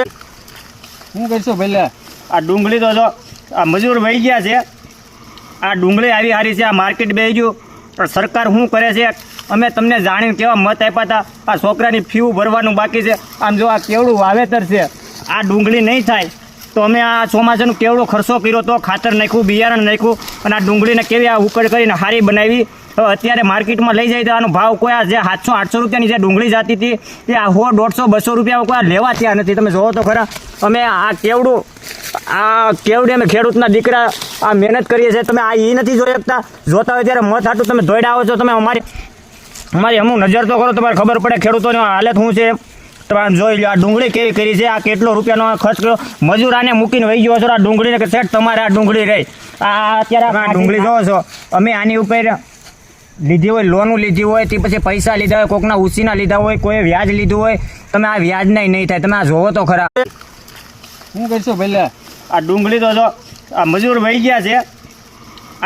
શું કરશો પહેલા? આ ડુંગળી તો જો આ મજૂર વહી ગયા છે, આ ડુંગળી આવી હારી છે, આ માર્કેટ બેસી ગયું, પણ સરકાર શું કરે છે અમે તમને જાણીને કેવા મત આપ્યા હતા. આ છોકરાની ફી ભરવાનું બાકી છે. આમ જો આ કેવડું વાવેતર છે, આ ડુંગળી નહીં થાય તો અમે આ ચોમાસાનો કેવડો ખર્ચો કર્યો તો, ખાતર નાખ્યું, બિયારણ નાખ્યું, અને આ ડુંગળીને કેવી આ ઉકળ કરીને હારી બનાવી. અત્યારે માર્કેટમાં લઈ જાય તો આનો ભાવ કોઈ આ જે 700-800 રૂપિયાની જે ડુંગળી જતી હતી એ આ 100-150-200 રૂપિયા કોઈ આ લેવા ત્યાં નથી. તમે જોવો તો ખરા. અમે આ કેવડે અમે ખેડૂતના દીકરા આ મહેનત કરીએ છીએ. તમે આ એ નથી જોઈ શકતા. જોતા હોય ત્યારે મત હાટું તમે દોડ્યા આવો છો. તમે અમારી અમુક નજર તો કરો, તમારે ખબર પડે ખેડૂતોની હાલત શું છે. તમે જોઈ લો આ ડુંગળી કેવી કરી છે, આ કેટલો રૂપિયાનો ખર્ચ કર્યો. મજૂર આને મૂકીને વહી ગયો છો આ ડુંગળીને કે સેટ તમારે આ ડુંગળી રહી. આ અત્યારે આ ડુંગળી જોવો છો. અમે આની ઉપર લીધી હોય, લોનું લીધી હોય, તે પછી પૈસા લીધા હોય, કોકના ઉછીના લીધા હોય, કોઈ વ્યાજ લીધું હોય. તમે આ વ્યાજ નહીં થાય. તમે આ જોવો તો ખરા. શું કરશો પહેલા? આ ડુંગળી તો જો આ મજૂર વહી ગયા છે,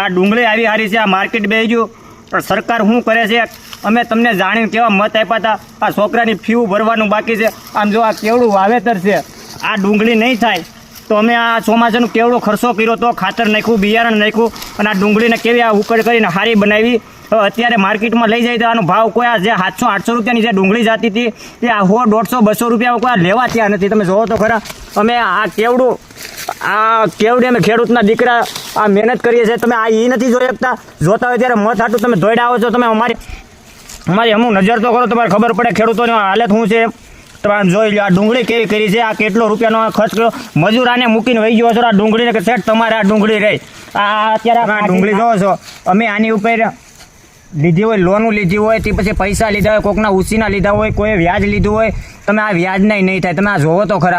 આ ડુંગળી આવી હારી છે, આ માર્કેટ બેસી ગયું, પણ સરકાર શું કરે છે અમે તમને જાણીને કેવા મત આપ્યા હતા. આ છોકરાની ફી ભરવાનું બાકી છે. આમ જો આ કેવડું વાવેતર છે, આ ડુંગળી નહીં થાય તો અમે આ ચોમાસાનો કેવડો ખર્ચો કર્યો તો, ખાતર નાખ્યું, બિયારણ નાખ્યું, અને આ ડુંગળીને કેવી આ ઉકળ કરીને હારી બનાવી. અત્યારે માર્કેટમાં લઈ જાય તો આનો ભાવ કોઈ આ જે 700-800 રૂપિયાની જે ડુંગળી જતી હતી એ આ 100-150-200 રૂપિયા કોઈ આ લેવા ત્યાં નથી. તમે જોવો તો ખરા. અમે આ કેવડે અમે ખેડૂતના દીકરા આ મહેનત કરીએ છીએ. તમે આ એ નથી જોઈ શકતા. જોતા હોય ત્યારે મત હાટું તમે દોડ્યા આવો છો. તમે અમારી અમુક નજર તો કરો, તમારે ખબર પડે ખેડૂતોની હાલત શું છે. તમે જોઈ લો આ ડુંગળી કેવી કરી છે, આ કેટલો રૂપિયાનો ખર્ચ કર્યો. મજૂર આને મૂકીને વહી ગયો છો આ ડુંગળીને કે સેટ તમારે આ ડુંગળી રહી. આ અત્યારે આ ડુંગળી જોવો છો. અમે આની ઉપર લીધી હોય, લોનું લીધી હોય, તે પછી પૈસા લીધા હોય, કોકના ઉછીના લીધા હોય, કોઈ વ્યાજ લીધું હોય. તમે આ વ્યાજ નહીં થાય. તમે આ જોવો તો ખરા.